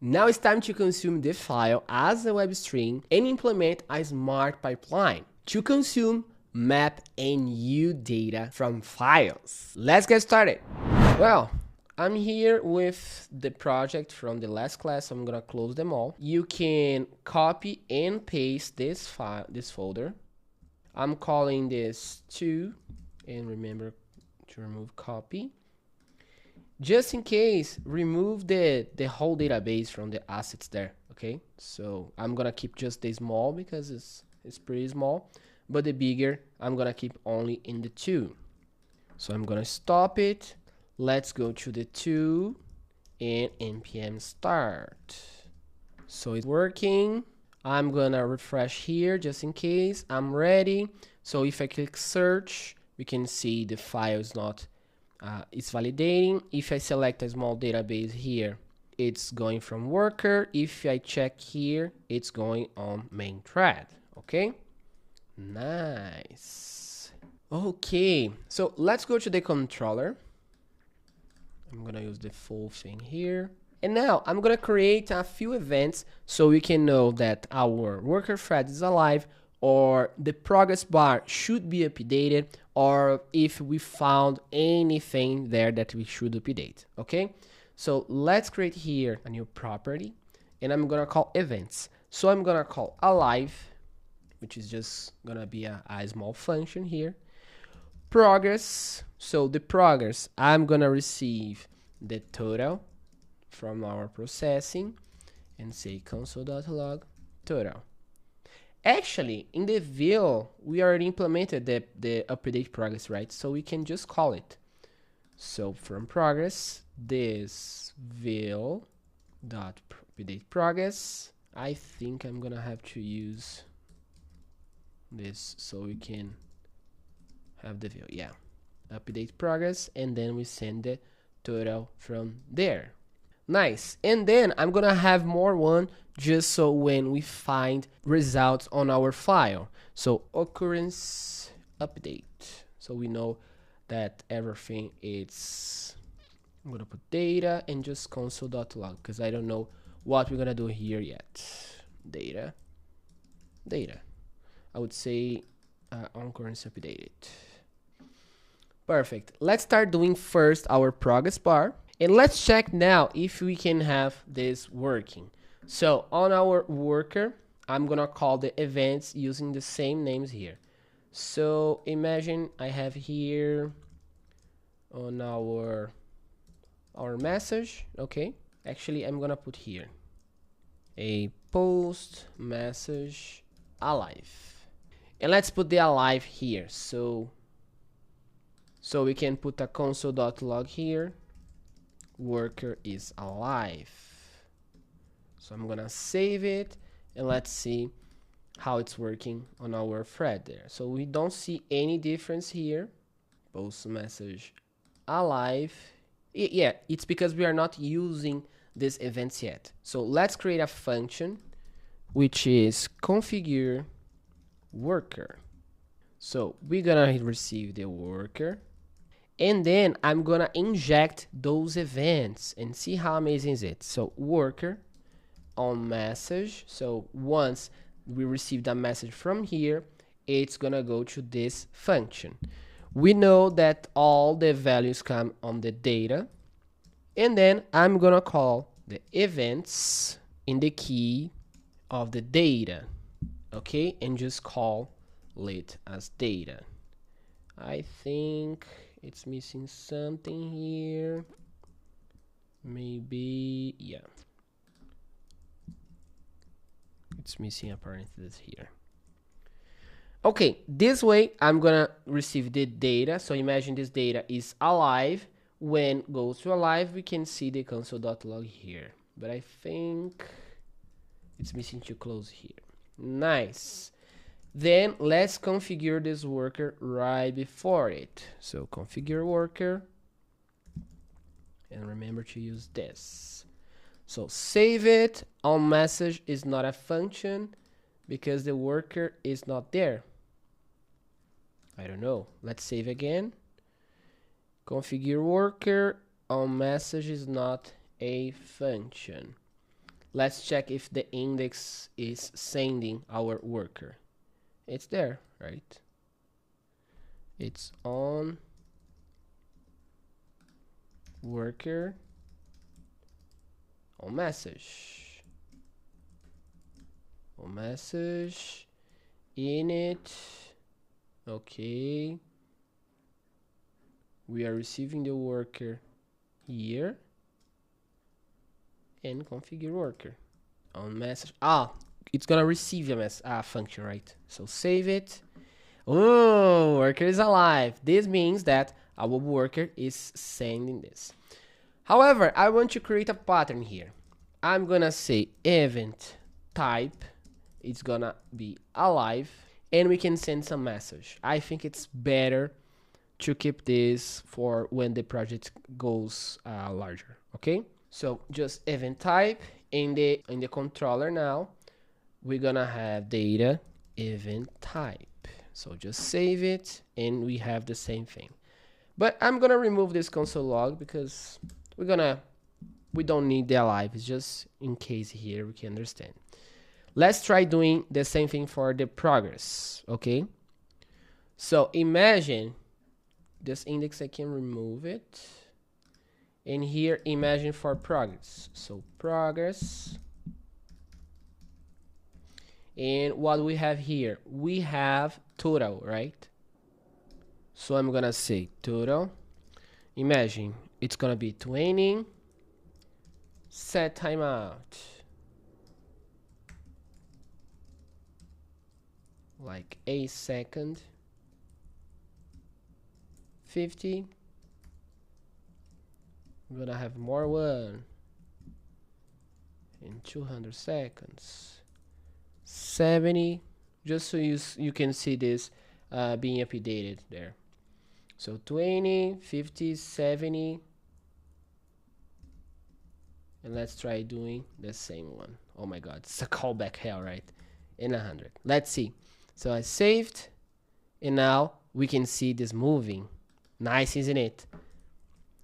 Now it's time to consume the file as a web string and implement a smart pipeline to consume, map, and view data from files. Let's get started. Well, I'm here with the project from the last class. I'm gonna close them all. You can copy and paste this file, this folder. I'm calling this 2, and remember to remove copy. Just in case, remove the whole database from the assets there, okay? So I'm gonna keep just the small because it's pretty small, but the bigger I'm gonna keep only in the 2. So I'm gonna stop it. Let's go to the 2 and npm start. So it's working. I'm gonna refresh here just in case. I'm ready. So if I click search, we can see the file is not it's validating. If I select a small database here, it's going from worker. If I check here, it's going on main thread. Okay, nice. Okay, so let's go to the controller. I'm gonna use the full thing here. And now I'm gonna create a few events so we can know that our worker thread is alive, or the progress bar should be updated, or if we found anything there that we should update. Okay, so let's create here a new property, and I'm gonna call events. So I'm gonna call alive, which is just gonna be a small function here. Progress, so the progress, I'm gonna receive the total from our processing and say console.log total. Actually, in the view, we already implemented the update progress, right? So we can just call it. So from progress, this view dot update progress. I think I'm gonna have to use this so we can have the view. Yeah, update progress, and then we send the total from there. Nice. And then I'm gonna have more one just so when we find results on our file. So occurrence update. So we know that everything is, I'm gonna put data and just console.log because I don't know what we're gonna do here yet. Data. I would say occurrence updated. Perfect. Let's start doing first our progress bar. And let's check now if we can have this working. So on our worker, I'm gonna call the events using the same names here. So imagine I have here on our message, okay? Actually, I'm gonna put here a post message alive. And let's put the alive here. So we can put a console.log here. Worker is alive. So I'm gonna save it and let's see how it's working on our thread there. So we don't see any difference here. Post message alive. Yeah, it's because we are not using these events yet. So let's create a function which is configure worker. So we're gonna receive the worker, and then I'm gonna inject those events and see how amazing is it. So worker on message. So once we received a message from here, it's gonna go to this function. We know that all the values come on the data, and then I'm gonna call the events in the key of the data, okay, and just call it as data. I think it's missing something here. Maybe, yeah. It's missing apparently this here. Okay, this way I'm gonna receive the data. So imagine this data is alive. When goes to alive, we can see the console.log here. But I think it's missing to close here. Nice. Then let's configure this worker right before it. So configure worker, and remember to use this. So save it. On message is not a function because the worker is not there. I don't know. Let's save again. Configure worker on message is not a function. Let's check if the index is sending our worker. It's there, right? It's on worker on message init. Okay, we are receiving the worker here, and configure worker on message. It's gonna receive a function, right? So save it. Oh, worker is alive. This means that our worker is sending this. However, I want to create a pattern here. I'm gonna say event type, it's gonna be alive, and we can send some message. I think it's better to keep this for when the project goes larger. Okay, so just event type. In the controller now, we're gonna have data event type. So just save it, and we have the same thing. But I'm gonna remove this console log because we don't need the alive. It's just in case here we can understand. Let's try doing the same thing for the progress. Okay, so imagine this index, I can remove it, and here imagine for progress. So progress, and what we have here, we have total, right? So I'm gonna say total. Imagine it's gonna be 20. Set timeout like a second. 50. We're gonna have more one in 200 seconds. 70. Just so you can see this being updated there. So 20, 50, 70. And let's try doing the same one. Oh my god, it's a callback hell, right? In 100. Let's see. So I saved, and now we can see this moving. Nice, isn't it?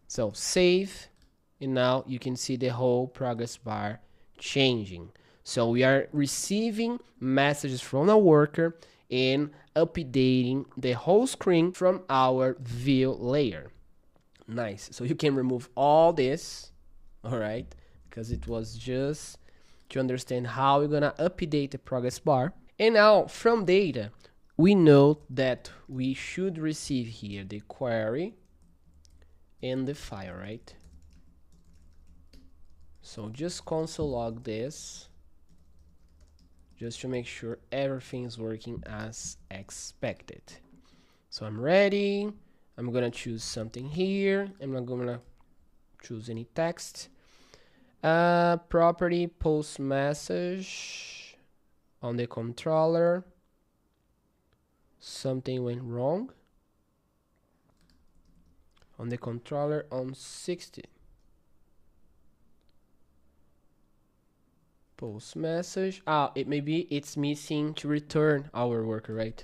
So save, and now you can see the whole progress bar changing. So we are receiving messages from a worker and updating the whole screen from our view layer. Nice. So you can remove all this, all right? Because it was just to understand how we're gonna update the progress bar. And now from data, we know that we should receive here the query and the file, right? So just console log this, just to make sure everything is working as expected. So I'm ready. I'm gonna choose something here. I'm not gonna choose any text. Property post message on the controller. Something went wrong on the controller on 60. Post message. Maybe it's missing to return our worker, right?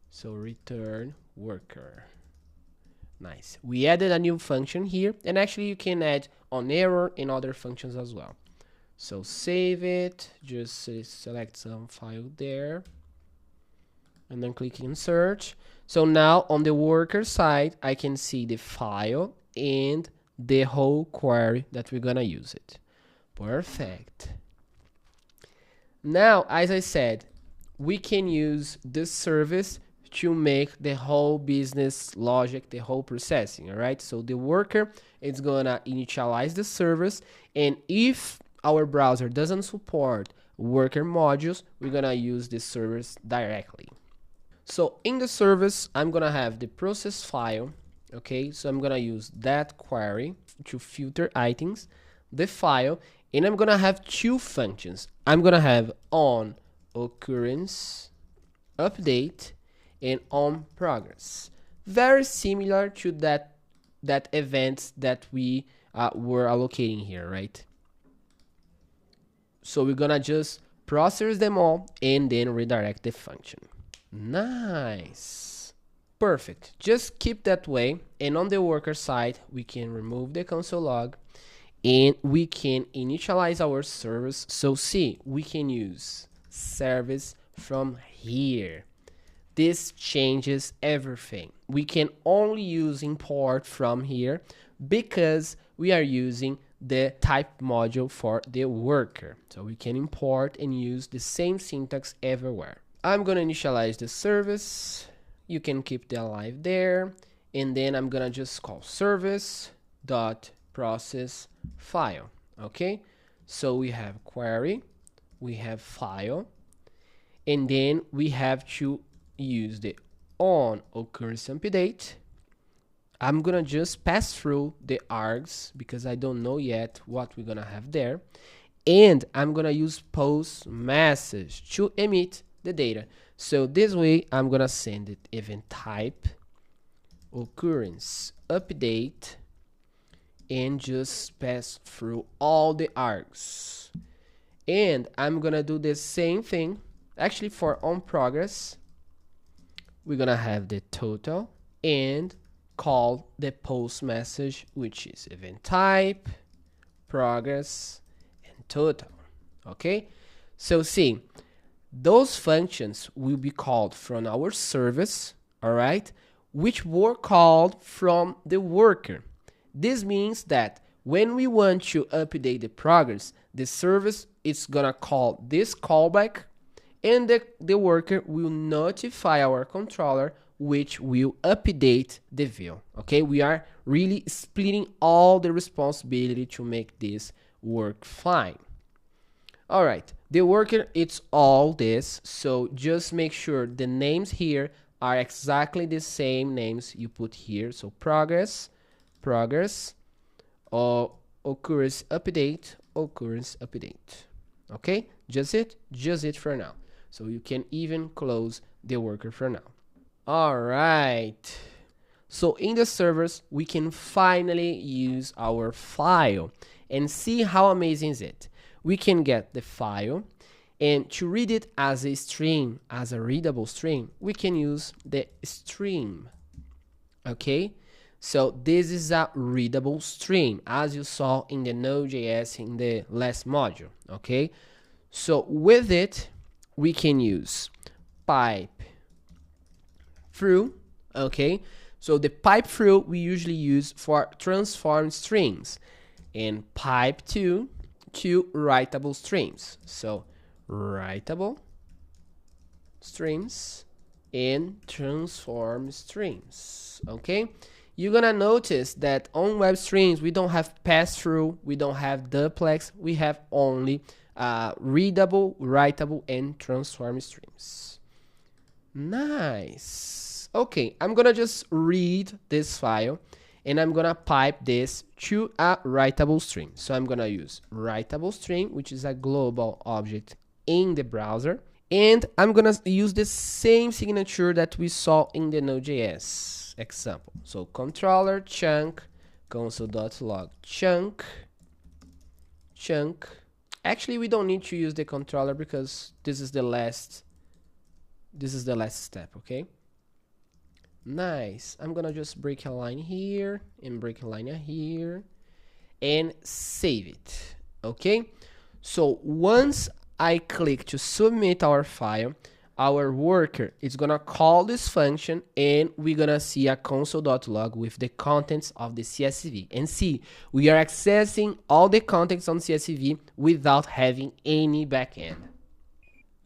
So return worker. Nice. We added a new function here, and actually you can add on error and other functions as well. So save it, just select some file there, and then click insert. So now on the worker side, I can see the file and the whole query that we're gonna use it. Perfect. Now, as I said, we can use this service to make the whole business logic, the whole processing, all right? So the worker is gonna initialize the service, and if our browser doesn't support worker modules, we're gonna use this service directly. So in the service, I'm gonna have the process file, okay? So I'm gonna use that query to filter items, the file, and I'm gonna have two functions. I'm gonna have on occurrence, update, and on progress. Very similar to that events that we were allocating here, right? So we're gonna just process them all and then redirect the function. Nice. Perfect. Just keep that way. And on the worker side, we can remove the console log and we can initialize our service. So see, we can use service from here. This changes everything. We can only use import from here because we are using the type module for the worker. So we can import and use the same syntax everywhere. I'm going to initialize the service. You can keep the alive there. And then I'm going to just call service dot process file. Okay. So we have query, we have file, and then we have to use the on occurrence update. I'm gonna just pass through the args because I don't know yet what we're gonna have there, and I'm gonna use post message to emit the data. So this way I'm gonna send it event type occurrence update and just pass through all the args. And I'm gonna do the same thing actually for on progress. We're gonna have the total and call the post message, which is event type, progress, and total. Okay, so see, those functions will be called from our service, all right, which were called from the worker. This means that when we want to update the progress, the service is gonna call this callback, and the worker will notify our controller, which will update the view. Okay, we are really splitting all the responsibility to make this work fine. All right, the worker, it's all this, so just make sure the names here are exactly the same names you put here. So progress, or occurrence update. Okay, just it for now. So you can even close the worker for now. All right. So in the servers, we can finally use our file and see how amazing is it. We can get the file, and to read it as a string, as a readable string, we can use the stream. Okay. So this is a readable string, as you saw in the Node.js in the last module. Okay. So with it, we can use pipe through. Okay, so the pipe through we usually use for transform strings, and pipe to writable streams. So writable streams and transform streams. Okay, you're gonna notice that on web streams we don't have pass through, we don't have duplex, we have only readable, writable, and transform streams. Nice. Okay, I'm gonna just read this file and I'm gonna pipe this to a writable stream. So I'm gonna use writable stream, which is a global object in the browser, and I'm gonna use the same signature that we saw in the Node.js example. So controller chunk console.log chunk. Actually, we don't need to use the controller because this is the last step. Okay, nice. I'm gonna just break a line here and break a line here and save it. Okay, so once I click to submit our file, our worker is gonna call this function and we're gonna see a console.log with the contents of the CSV. And see, we are accessing all the contents on CSV without having any backend.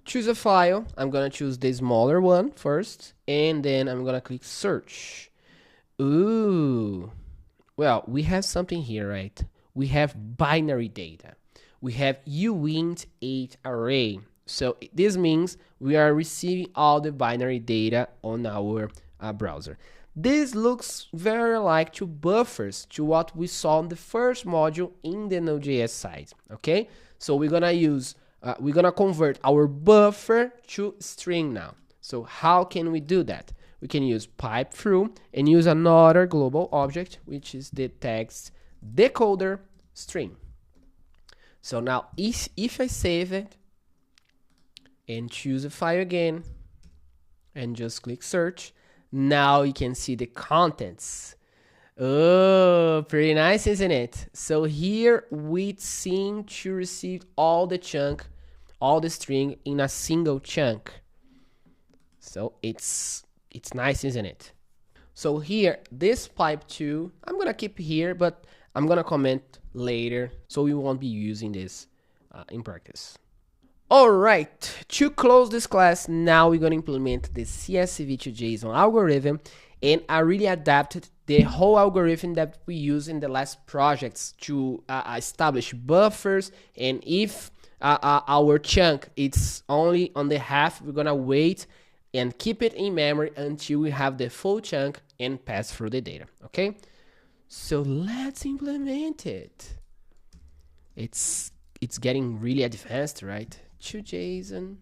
Choose a file. I'm gonna choose the smaller one first, and then I'm gonna click search. Ooh, well, we have something here, right? We have binary data. We have uint8 array. So this means we are receiving all the binary data on our browser. This looks very like to buffers, to what we saw in the first module in the Node.js side. Okay, so we're gonna convert our buffer to string now. So how can we do that? We can use pipe through and use another global object, which is the text decoder string. So now if I save it and choose a file again and just click search, now you can see the contents. Oh, pretty nice, isn't it? So here we seem to receive all the chunk, all the string in a single chunk. So it's nice, isn't it? So here, this pipe 2, I'm gonna keep here, but I'm gonna comment later, so we won't be using this in practice. All right, to close this class, now we're gonna implement the CSV to JSON algorithm, and I really adapted the whole algorithm that we used in the last projects to establish buffers, and if our chunk it's only on the half, we're gonna wait and keep it in memory until we have the full chunk and pass through the data, okay? So let's implement it. It's getting really advanced, right? To JSON.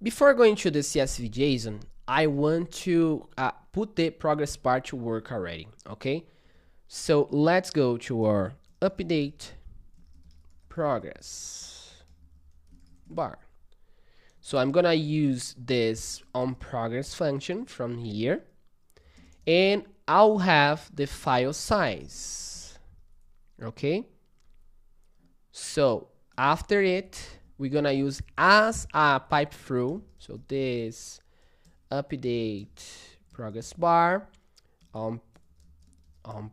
Before going to the CSV JSON, I want to put the progress bar to work already, okay? So let's go to our update progress bar. So I'm gonna use this onProgress function from here, and I'll have the file size, okay? So after it, we're gonna use as a pipe through, so this update progress bar on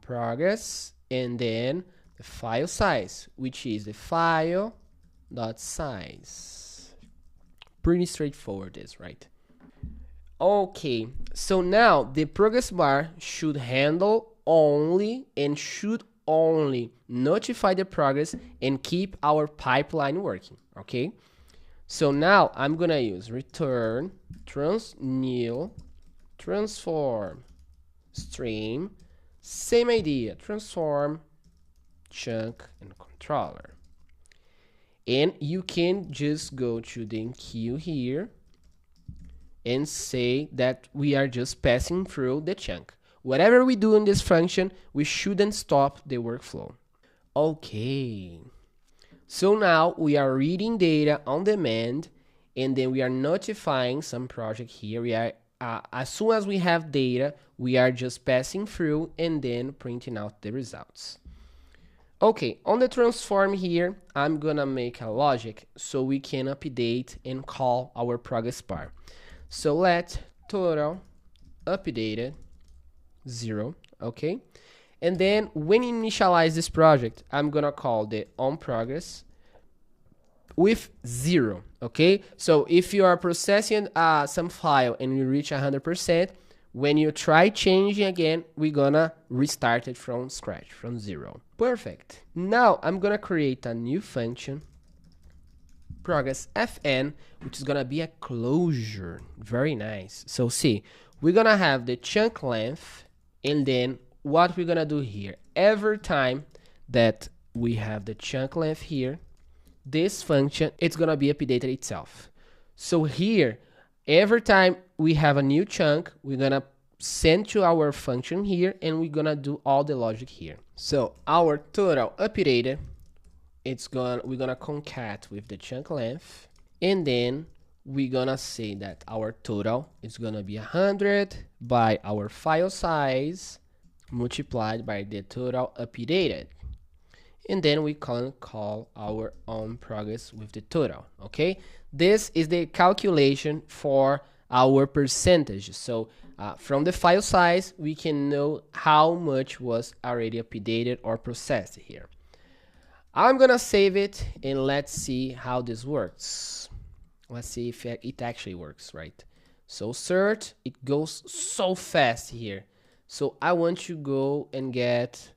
progress, and then the file size, which is the file dot size. Pretty straightforward, this, right? Okay, so now the progress bar should handle only and should only notify the progress and keep our pipeline working, okay? So now I'm gonna use return new transform stream, same idea, transform chunk and controller. And you can just go to the enqueue here and say that we are just passing through the chunk. Whatever we do in this function, we shouldn't stop the workflow. Okay, so now we are reading data on demand, and then we are notifying some project here. We are as soon as we have data, we are just passing through and then printing out the results. Okay, on the transform here, I'm gonna make a logic so we can update and call our progress bar. So let total updated 0, okay? And then when you initialize this project, I'm gonna call the onProgress with 0, okay? So if you are processing some file and you reach 100%, when you try changing again, we're gonna restart it from scratch, from 0. Perfect. Now I'm gonna create a new function, progress fn, which is gonna be a closure. Very nice. So see, we're gonna have the chunk length, and then what we're gonna do here, every time that we have the chunk length here, this function, it's gonna be updated itself. So here, every time we have a new chunk, we're gonna send to our function here, and we're gonna do all the logic here. So our total updated, we're gonna concat with the chunk length, and then we're gonna say that our total is gonna be 100 by our file size multiplied by the total updated. And then we can call our onProgress with the total, okay? This is the calculation for our percentage. So from the file size, we can know how much was already updated or processed here. I'm gonna save it, and let's see how this works. Let's see if it actually works, right? So cert, it goes so fast here. So I want to go and get,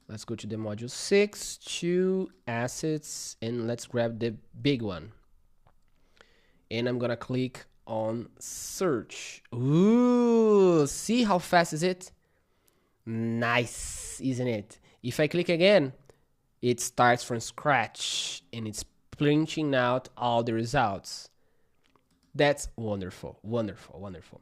let's go to the module 6, to assets, and let's grab the big one. And I'm gonna click on search. Ooh, see how fast is it? Nice, isn't it? If I click again, it starts from scratch and it's printing out all the results. That's wonderful, wonderful, wonderful.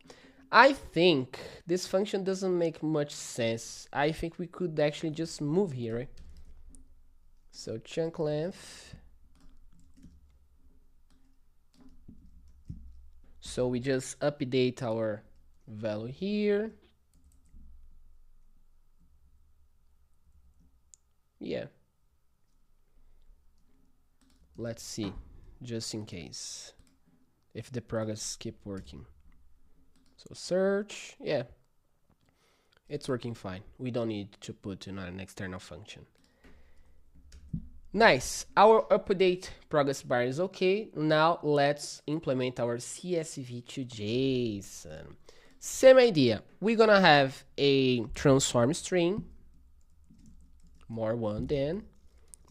I think this function doesn't make much sense. I think we could actually just move here, right? So chunk length. So we just update our value here. Yeah. Let's see, just in case, if the progress keep working. So search, yeah, it's working fine. We don't need to put in an external function. Nice. Our update progress bar is okay. Now let's implement our CSV to JSON. Same idea. We're gonna have a transform string, more one than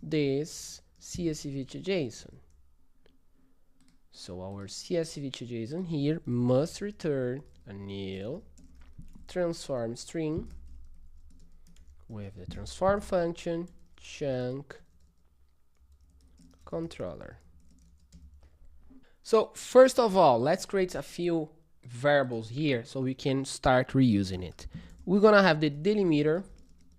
this CSV to JSON. So our CSV to JSON here must return a new transform string with the transform function chunk controller. So first of all, let's create a few variables here so we can start reusing it. We're gonna have the delimiter,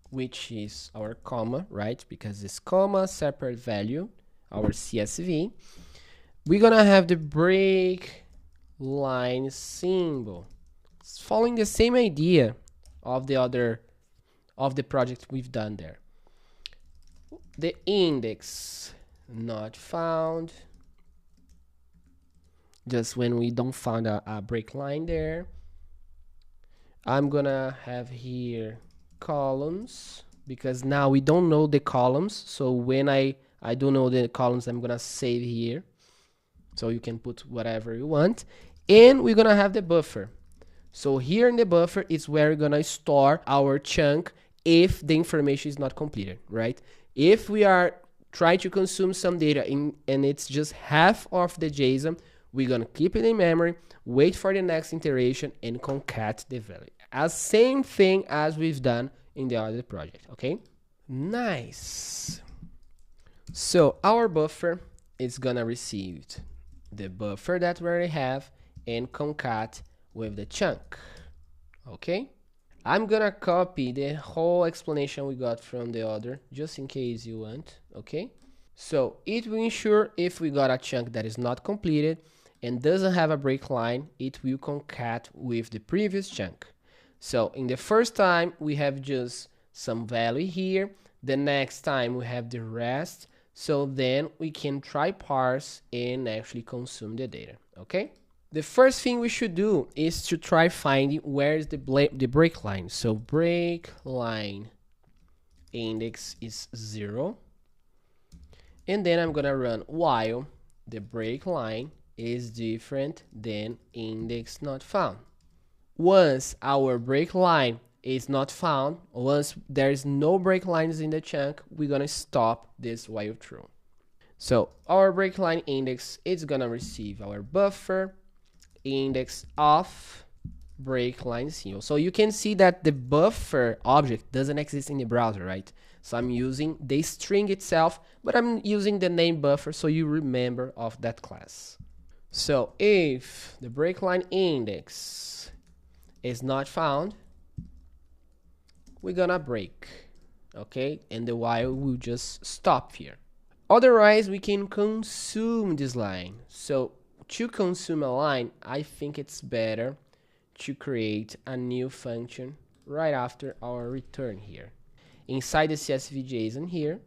which is our comma, right? Because it's comma separate value, our CSV. We're gonna have the break line symbol. It's following the same idea of the project we've done there. The index not found, just when we don't find a break line there. I'm gonna have here columns, because now we don't know the columns. So when I don't know the columns, I'm gonna save here. So you can put whatever you want. And we're gonna have the buffer. So here in the buffer is where we're gonna store our chunk if the information is not completed, right? If we are trying to consume some data and it's just half of the JSON, we're gonna keep it in memory, wait for the next iteration, and concat the value. As same thing as we've done in the other project, okay? Nice. So our buffer is gonna receive the buffer that we already have and concat with the chunk, okay? I'm gonna copy the whole explanation we got from the other, just in case you want, okay? So it will ensure if we got a chunk that is not completed and doesn't have a break line, it will concat with the previous chunk. So in the first time, we have just some value here. The next time we have the rest. So then we can try parse and actually consume the data, okay? The first thing we should do is to try finding where is the break line. So break line index is 0. And then I'm gonna run while the break line is different than index not found. Once our break line is not found, once there's no break lines in the chunk, we're gonna stop this while true. So our break line index is gonna receive our buffer index of break line symbol. So you can see that the buffer object doesn't exist in the browser, right? So I'm using the string itself, but I'm using the name buffer so you remember of that class. So if the break line index is not found, we're gonna break, okay? And the while will just stop here. Otherwise, we can consume this line. So to consume a line, I think it's better to create a new function right after our return here. Inside the CSV JSON here,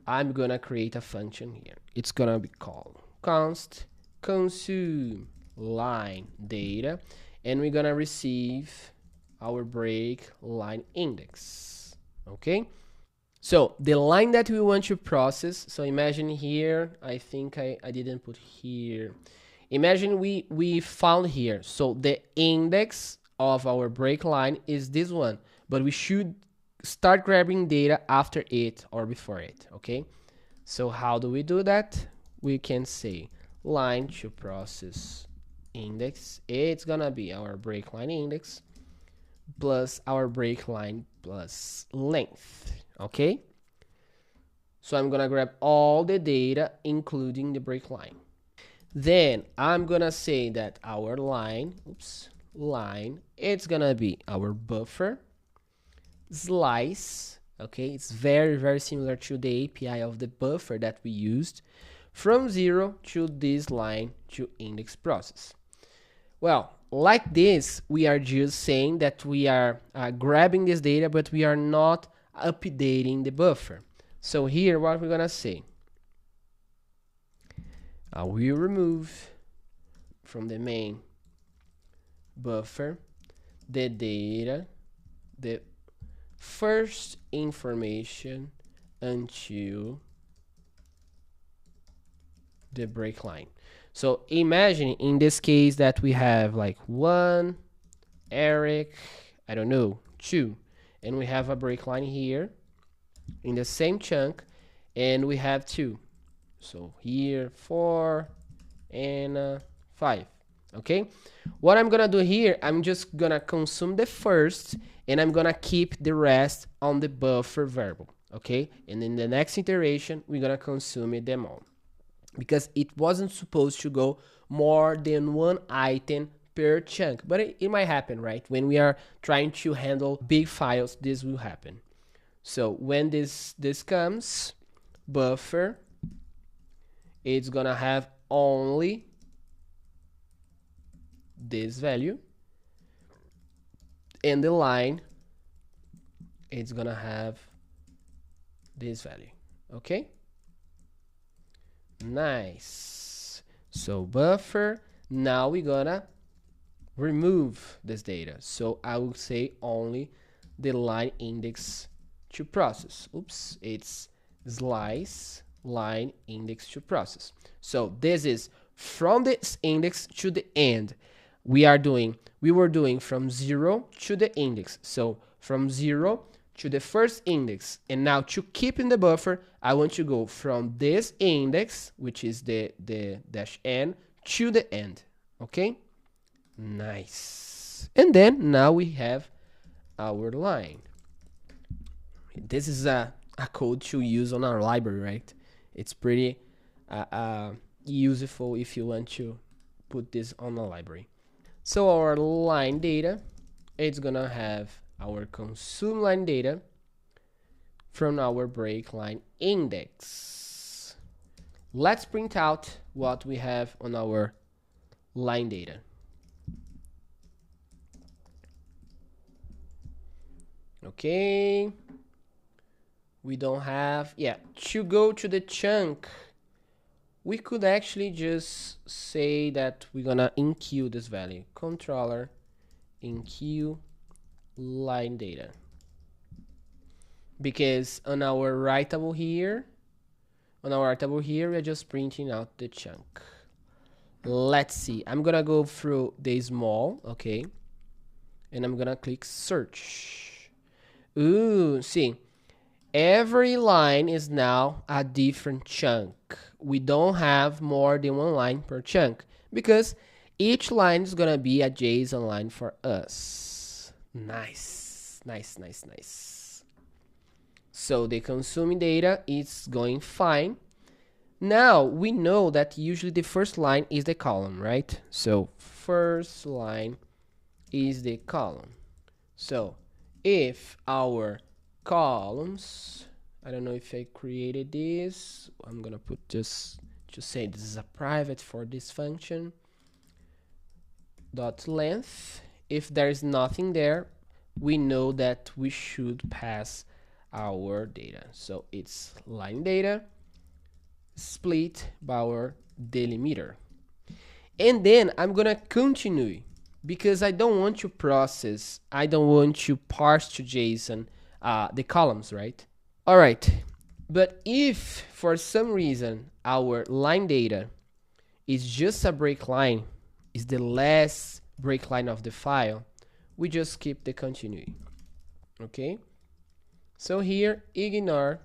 I'm gonna create a function here. It's gonna be called const consume line data, and we're gonna receive our break line index, okay? So the line that we want to process, so imagine here, I think I didn't put here. Imagine we found here, so the index of our break line is this one, but we should start grabbing data after it or before it, okay? So how do we do that? We can say line to process index, it's gonna be our break line index plus our break line plus length, okay? So I'm gonna grab all the data including the break line. Then I'm gonna say that our line, it's gonna be our buffer slice, okay? It's very, very similar to the API of the buffer that we used, from 0 to this line to index process. Well, like this, we are just saying that we are grabbing this data, but we are not updating the buffer. So here, what we're gonna say, I will remove from the main buffer the data, the first information until the break line. So imagine in this case that we have like 1, Eric, I don't know, 2, and we have a break line here in the same chunk, and we have 2. So here 4 and 5. Okay, what I'm gonna do here, I'm just gonna consume the first, and I'm gonna keep the rest on the buffer variable. Okay, and in the next iteration, we're gonna consume them all, because it wasn't supposed to go more than one item per chunk, but it might happen, right? When we are trying to handle big files, this will happen. So when this comes, buffer, it's gonna have only this value, and the line, it's gonna have this value. Okay, nice. So buffer, now we're gonna remove this data. So I will say only the line index to process. Oops, it's slice line index to process. So this is from this index to the end. We were doing from 0 to the index. So from 0 to the first index, and now to keep in the buffer, I want to go from this index, which is the dash n, to the end. Okay, nice. And then now we have our line. This is a code to use on our library, right? It's pretty useful if you want to put this on a library. So our line data, it's gonna have our consume line data from our break line index. Let's print out what we have on our line data. Okay, we don't have, to go to the chunk, we could actually just say that we're gonna enqueue this value, controller enqueue line data, because on our writable here, we're just printing out the chunk. Let's see, I'm gonna go through the small, okay, and I'm gonna click search. Ooh, see, every line is now a different chunk. We don't have more than one line per chunk, because each line is gonna be a JSON line for us. Nice, nice, nice, nice. So the consuming data is going fine. Now we know that usually the first line is the column, right? So first line is the column. So if our columns, I don't know if I created this, I'm gonna put just to say this is a private for this function, dot length. If there is nothing there, we know that we should pass our data. So it's line data split by our delimiter. And then I'm gonna continue, because I don't want to parse to JSON the columns, right? All right, but if for some reason our line data is just a break line, is the last break line of the file, we just keep the continuity. Okay, so here ignore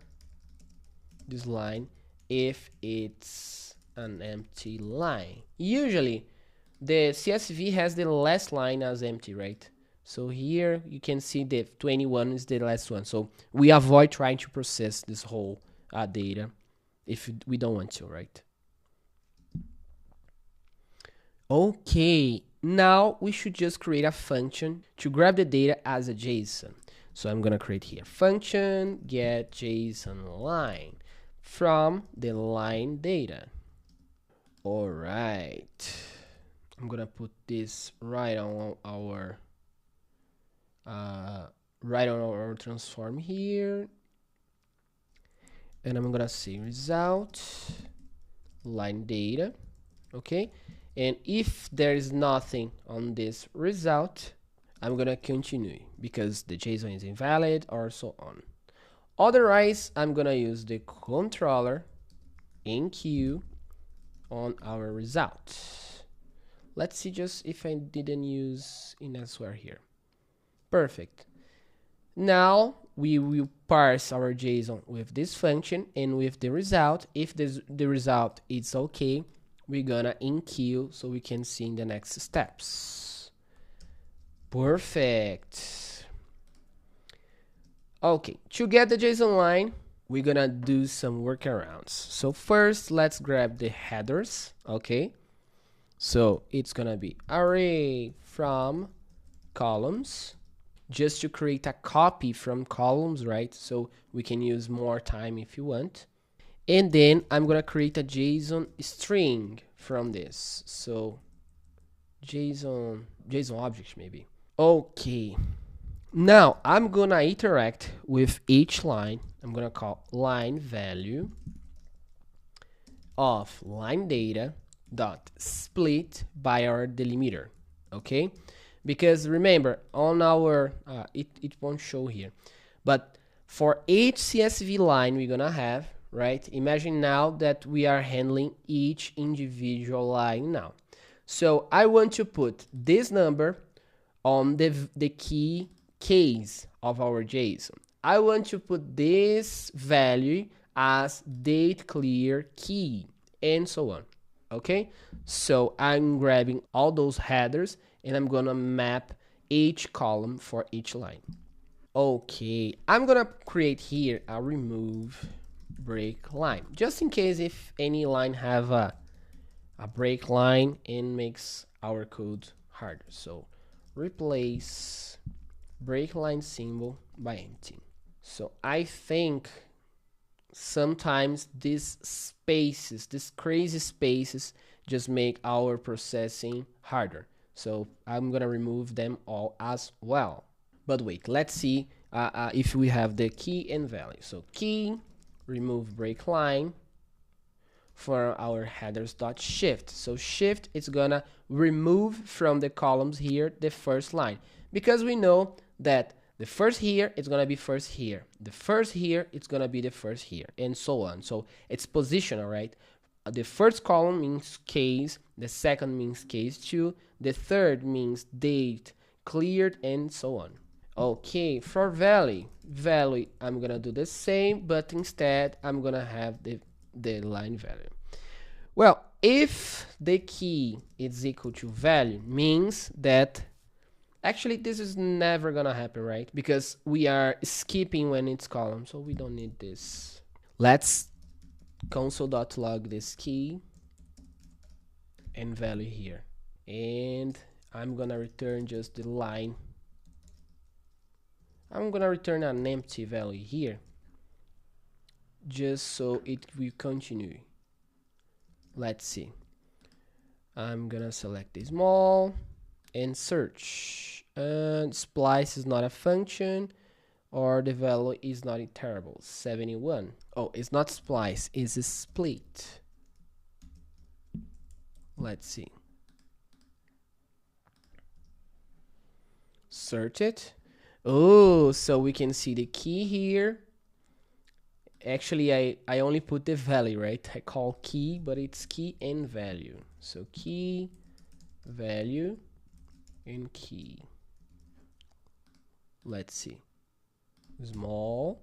this line if it's an empty line. Usually the CSV has the last line as empty, right? So here you can see the 21 is the last one. So we avoid trying to process this whole data if we don't want to, right? Okay, now we should just create a function to grab the data as a JSON. So I'm gonna create here function get JSON line from the line data. All right, I'm gonna put this right on our transform here, and I'm gonna say result line data. Okay, and if there is nothing on this result, I'm gonna continue because the JSON is invalid or so on. Otherwise, I'm gonna use the controller enqueue on our result. Let's see just if I didn't use in elsewhere here. Perfect. Now we will parse our JSON with this function and with the result. If the result is okay, we're gonna enqueue so we can see in the next steps. Perfect. Okay, to get the JSON line, we're gonna do some workarounds. So first, let's grab the headers. Okay, so it's gonna be array from columns, just to create a copy from columns, right? So we can use more time if you want. And then I'm gonna create a JSON string from this. So JSON object maybe. Okay. Now I'm gonna interact with each line. I'm gonna call line value of line data dot split by our delimiter. Okay, because remember on our it won't show here, but for each CSV line we're gonna have, right? Imagine now that we are handling each individual line now. So I want to put this number on the key case of our JSON. I want to put this value as date clear key and so on. Okay, so I'm grabbing all those headers and I'm gonna map each column for each line. Okay, I'm gonna create here a remove break line, just in case if any line have a break line and makes our code harder. So replace break line symbol by empty. So I think sometimes these spaces, these crazy spaces, just make our processing harder. So I'm gonna remove them all as well. But wait, let's see if we have the key and value. So key, remove break line for our headers.shift. So shift is gonna remove from the columns here the first line, because we know that the first here is gonna be first here, the first here it's gonna be the first here, and so on. So it's positional, right? The first column means case, the second means case 2, the third means date cleared, and so on. Okay, for value I'm gonna do the same, but instead I'm gonna have the line value. Well, if the key is equal to value, means that actually this is never gonna happen, right? Because we are skipping when it's column, so we don't need this. Let's console.log this key and value here, and I'm gonna return just the line. I'm gonna return an empty value here just so it will continue. Let's see, I'm gonna select the small and search, and splice is not a function, or the value is not iterable. 71. Oh, it's not splice, it's a split. Let's see, search it. Oh, so we can see the key here. Actually, I only put the value, right? I call key, but it's key and value. So key, value, and key. Let's see, small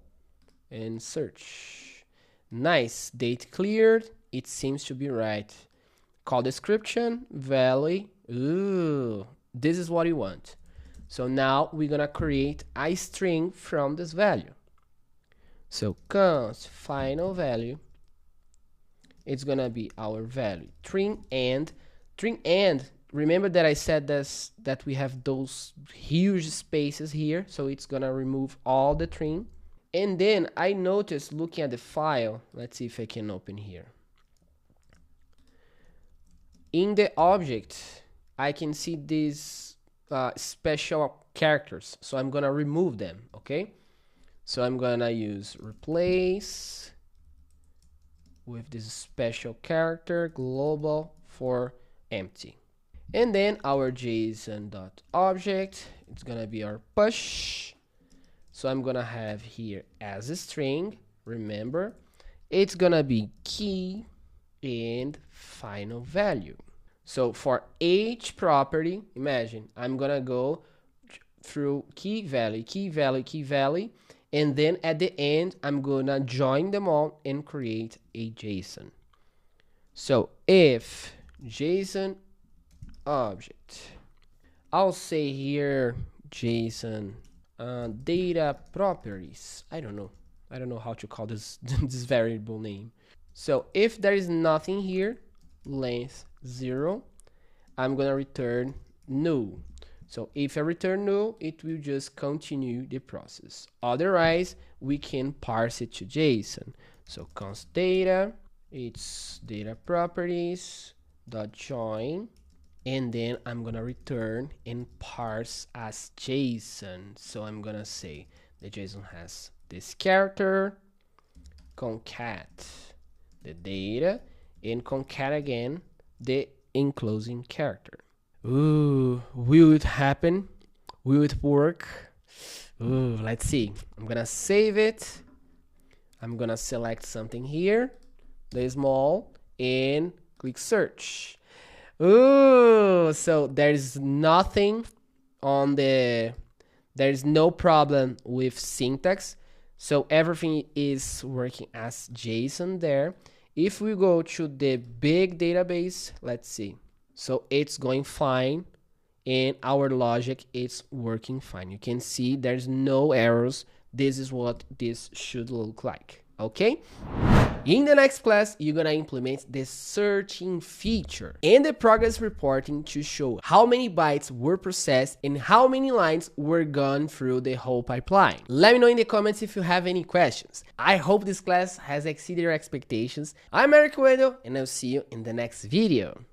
and search. Nice, date cleared, it seems to be right. Call description, value. Ooh, this is what you want. So now we're gonna create a string from this value. So const final value, it's gonna be our value. String end. Remember that I said this, that we have those huge spaces here, so it's gonna remove all the string. And then I noticed looking at the file, let's see if I can open here. In the object, I can see these special characters, so I'm gonna remove them. Okay, so I'm gonna use replace with this special character global for empty. And then our JSON.object, it's gonna be our push. So I'm gonna have here as a string, remember, it's gonna be key and final value. So for each property, imagine I'm gonna go through key value, key value, key value, and then at the end, I'm gonna join them all and create a JSON. So if JSON object, I'll say here JSON data properties. I don't know how to call this this variable name. So if there is nothing here, length 0, I'm gonna return null. So if I return null, it will just continue the process. Otherwise, we can parse it to JSON. So const data, it's data properties dot join, and then I'm gonna return and parse as JSON. So I'm gonna say the JSON has this character, concat the data, and concat again the enclosing character. Ooh, will it happen? Will it work? Ooh, let's see. I'm gonna save it. I'm gonna select something here, the small, and click search. Ooh, so there's nothing on there's no problem with syntax. So everything is working as JSON there. If we go to the big database, let's see. So it's going fine and our logic is working fine. You can see there's no errors. This is what this should look like, okay? In the next class, you're gonna implement the searching feature and the progress reporting to show how many bytes were processed and how many lines were gone through the whole pipeline. Let me know in the comments if you have any questions. I hope this class has exceeded your expectations. I'm Eric Wendell, and I'll see you in the next video.